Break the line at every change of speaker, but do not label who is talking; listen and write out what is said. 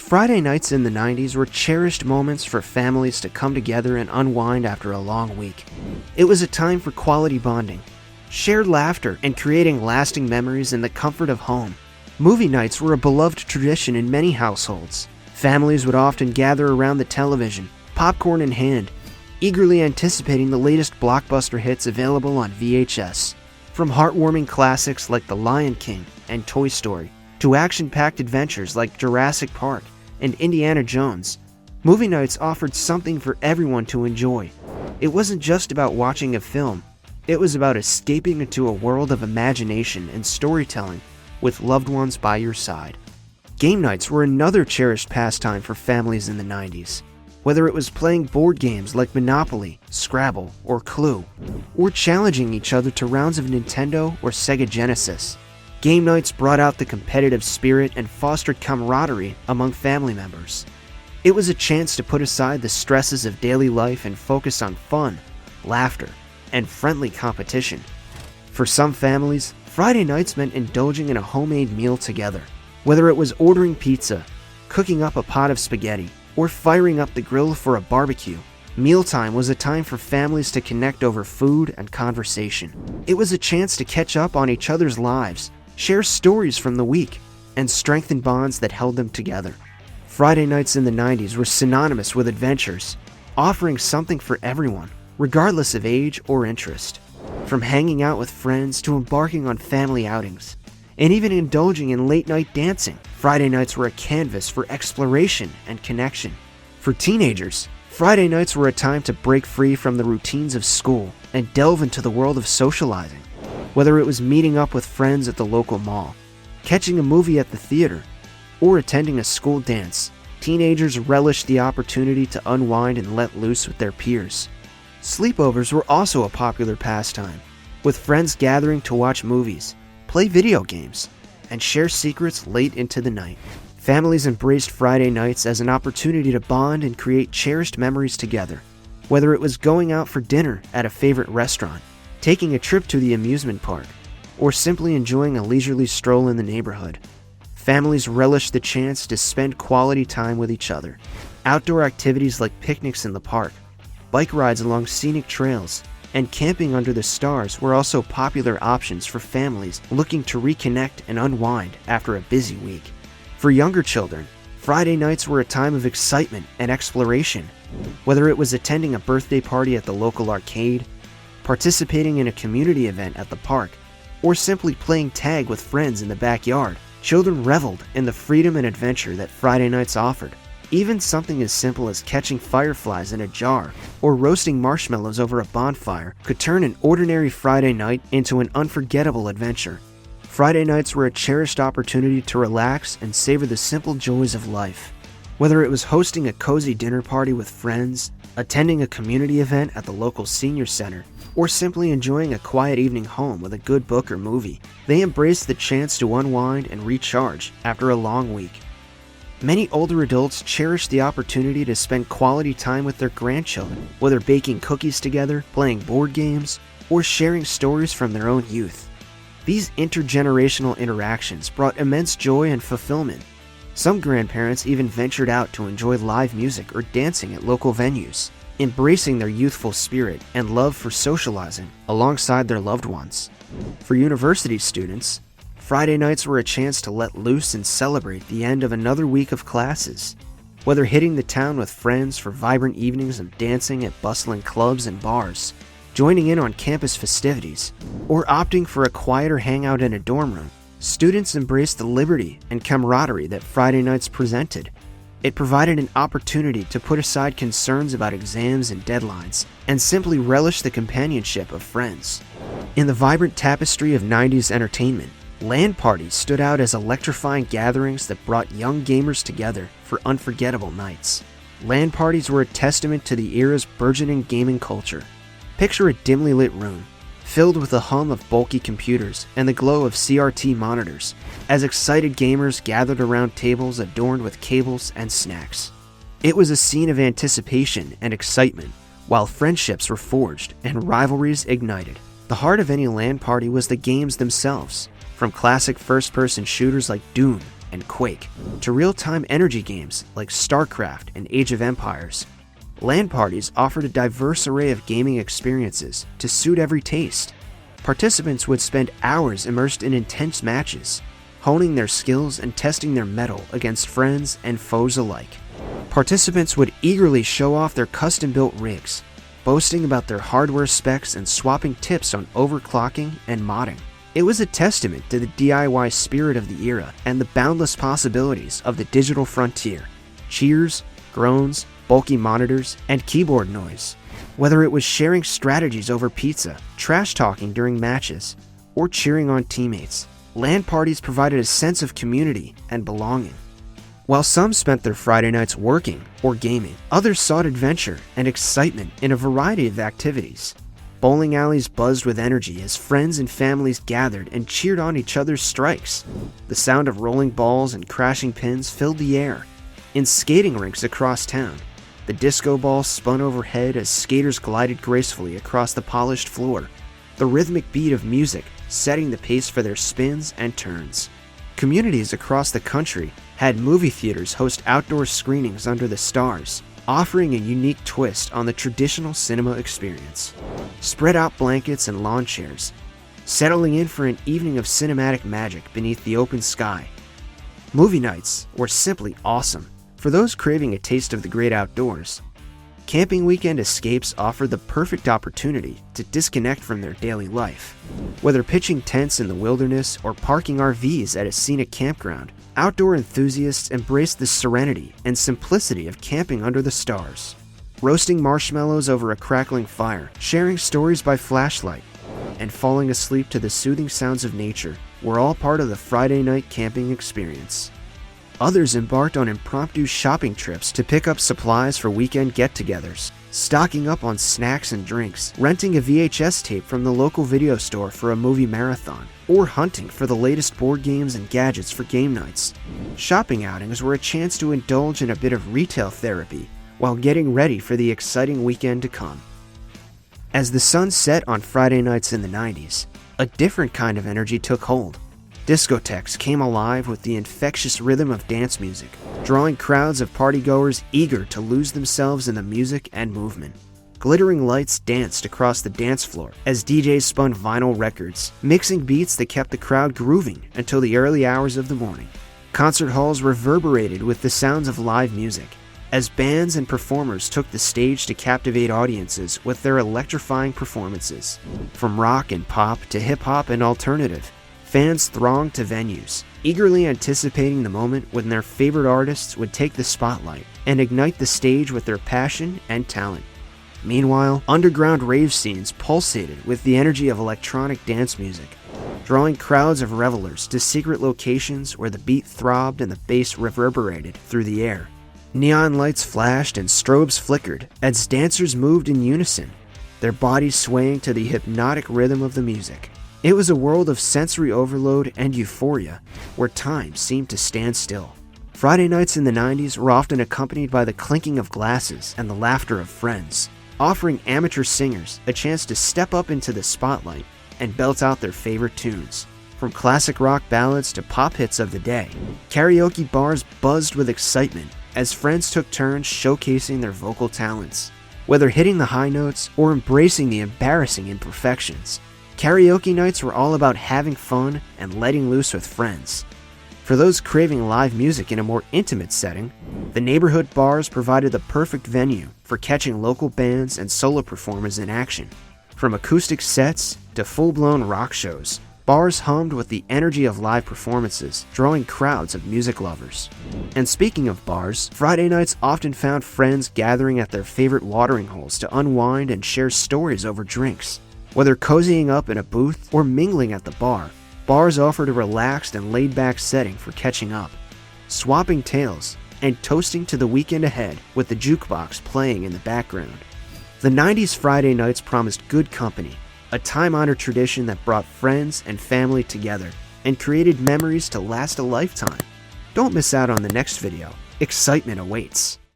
Friday nights in the 90s were cherished moments for families to come together and unwind after a long week. It was a time for quality bonding, shared laughter, and creating lasting memories in the comfort of home. Movie nights were a beloved tradition in many households. Families would often gather around the television, popcorn in hand, eagerly anticipating the latest blockbuster hits available on VHS. From heartwarming classics like The Lion King and Toy Story, to action-packed adventures like Jurassic Park and Indiana Jones, movie nights offered something for everyone to enjoy. It wasn't just about watching a film, it was about escaping into a world of imagination and storytelling with loved ones by your side. Game nights were another cherished pastime for families in the 90s. Whether it was playing board games like Monopoly, Scrabble, or Clue, or challenging each other to rounds of Nintendo or Sega Genesis, game nights brought out the competitive spirit and fostered camaraderie among family members. It was a chance to put aside the stresses of daily life and focus on fun, laughter, and friendly competition. For some families, Friday nights meant indulging in a homemade meal together. Whether it was ordering pizza, cooking up a pot of spaghetti, or firing up the grill for a barbecue, mealtime was a time for families to connect over food and conversation. It was a chance to catch up on each other's lives, share stories from the week, and strengthen bonds that held them together. Friday nights in the 90s were synonymous with adventures, offering something for everyone, regardless of age or interest. From hanging out with friends to embarking on family outings, and even indulging in late-night dancing, Friday nights were a canvas for exploration and connection. For teenagers, Friday nights were a time to break free from the routines of school and delve into the world of socializing. Whether it was meeting up with friends at the local mall, catching a movie at the theater, or attending a school dance, teenagers relished the opportunity to unwind and let loose with their peers. Sleepovers were also a popular pastime, with friends gathering to watch movies, play video games, and share secrets late into the night. Families embraced Friday nights as an opportunity to bond and create cherished memories together. Whether it was going out for dinner at a favorite restaurant, taking a trip to the amusement park, or simply enjoying a leisurely stroll in the neighborhood, families relished the chance to spend quality time with each other. Outdoor activities like picnics in the park, bike rides along scenic trails, and camping under the stars were also popular options for families looking to reconnect and unwind after a busy week. For younger children, Friday nights were a time of excitement and exploration. Whether it was attending a birthday party at the local arcade, participating in a community event at the park, or simply playing tag with friends in the backyard, children reveled in the freedom and adventure that Friday nights offered. Even something as simple as catching fireflies in a jar or roasting marshmallows over a bonfire could turn an ordinary Friday night into an unforgettable adventure. Friday nights were a cherished opportunity to relax and savor the simple joys of life. Whether it was hosting a cozy dinner party with friends, attending a community event at the local senior center, or simply enjoying a quiet evening home with a good book or movie, they embraced the chance to unwind and recharge after a long week. Many older adults cherish the opportunity to spend quality time with their grandchildren, whether baking cookies together, playing board games, or sharing stories from their own youth. These intergenerational interactions brought immense joy and fulfillment. Some grandparents even ventured out to enjoy live music or dancing at local venues, embracing their youthful spirit and love for socializing alongside their loved ones. For university students, Friday nights were a chance to let loose and celebrate the end of another week of classes. Whether hitting the town with friends for vibrant evenings of dancing at bustling clubs and bars, joining in on campus festivities, or opting for a quieter hangout in a dorm room, students embraced the liberty and camaraderie that Friday nights presented. It provided an opportunity to put aside concerns about exams and deadlines, and simply relish the companionship of friends. In the vibrant tapestry of 90s entertainment, LAN parties stood out as electrifying gatherings that brought young gamers together for unforgettable nights. LAN parties were a testament to the era's burgeoning gaming culture. Picture a dimly lit room, filled with the hum of bulky computers and the glow of CRT monitors, as excited gamers gathered around tables adorned with cables and snacks. It was a scene of anticipation and excitement, while friendships were forged and rivalries ignited. The heart of any LAN party was the games themselves. From classic first-person shooters like Doom and Quake, to real-time energy games like StarCraft and Age of Empires. LAN parties offered a diverse array of gaming experiences to suit every taste. Participants would spend hours immersed in intense matches, honing their skills and testing their mettle against friends and foes alike. Participants would eagerly show off their custom-built rigs, boasting about their hardware specs and swapping tips on overclocking and modding. It was a testament to the DIY spirit of the era and the boundless possibilities of the digital frontier. Cheers, groans, bulky monitors, and keyboard noise. Whether it was sharing strategies over pizza, trash-talking during matches, or cheering on teammates, LAN parties provided a sense of community and belonging. While some spent their Friday nights working or gaming, others sought adventure and excitement in a variety of activities. Bowling alleys buzzed with energy as friends and families gathered and cheered on each other's strikes. The sound of rolling balls and crashing pins filled the air. In skating rinks across town, the disco ball spun overhead as skaters glided gracefully across the polished floor, the rhythmic beat of music setting the pace for their spins and turns. Communities across the country had movie theaters host outdoor screenings under the stars, offering a unique twist on the traditional cinema experience. Spread out blankets and lawn chairs, settling in for an evening of cinematic magic beneath the open sky. Movie nights were simply awesome for those craving a taste of the great outdoors. Camping weekend escapes offered the perfect opportunity to disconnect from their daily life. Whether pitching tents in the wilderness or parking RVs at a scenic campground, outdoor enthusiasts embraced the serenity and simplicity of camping under the stars. Roasting marshmallows over a crackling fire, sharing stories by flashlight, and falling asleep to the soothing sounds of nature were all part of the Friday night camping experience. Others embarked on impromptu shopping trips to pick up supplies for weekend get-togethers, stocking up on snacks and drinks, renting a VHS tape from the local video store for a movie marathon, or hunting for the latest board games and gadgets for game nights. Shopping outings were a chance to indulge in a bit of retail therapy while getting ready for the exciting weekend to come. As the sun set on Friday nights in the 90s, a different kind of energy took hold. Discotheques came alive with the infectious rhythm of dance music, drawing crowds of partygoers eager to lose themselves in the music and movement. Glittering lights danced across the dance floor as DJs spun vinyl records, mixing beats that kept the crowd grooving until the early hours of the morning. Concert halls reverberated with the sounds of live music, as bands and performers took the stage to captivate audiences with their electrifying performances. From rock and pop to hip-hop and alternative, fans thronged to venues, eagerly anticipating the moment when their favorite artists would take the spotlight and ignite the stage with their passion and talent. Meanwhile, underground rave scenes pulsated with the energy of electronic dance music, drawing crowds of revelers to secret locations where the beat throbbed and the bass reverberated through the air. Neon lights flashed and strobes flickered as dancers moved in unison, their bodies swaying to the hypnotic rhythm of the music. It was a world of sensory overload and euphoria, where time seemed to stand still. Friday nights in the 90s were often accompanied by the clinking of glasses and the laughter of friends, offering amateur singers a chance to step up into the spotlight and belt out their favorite tunes. From classic rock ballads to pop hits of the day, karaoke bars buzzed with excitement as friends took turns showcasing their vocal talents. Whether hitting the high notes or embracing the embarrassing imperfections, karaoke nights were all about having fun and letting loose with friends. For those craving live music in a more intimate setting, the neighborhood bars provided the perfect venue for catching local bands and solo performers in action. From acoustic sets to full-blown rock shows, bars hummed with the energy of live performances, drawing crowds of music lovers. And speaking of bars, Friday nights often found friends gathering at their favorite watering holes to unwind and share stories over drinks. Whether cozying up in a booth or mingling at the bar, bars offered a relaxed and laid-back setting for catching up, swapping tales, and toasting to the weekend ahead with the jukebox playing in the background. The 90s Friday nights promised good company, a time-honored tradition that brought friends and family together and created memories to last a lifetime. Don't miss out on the next video. Excitement awaits.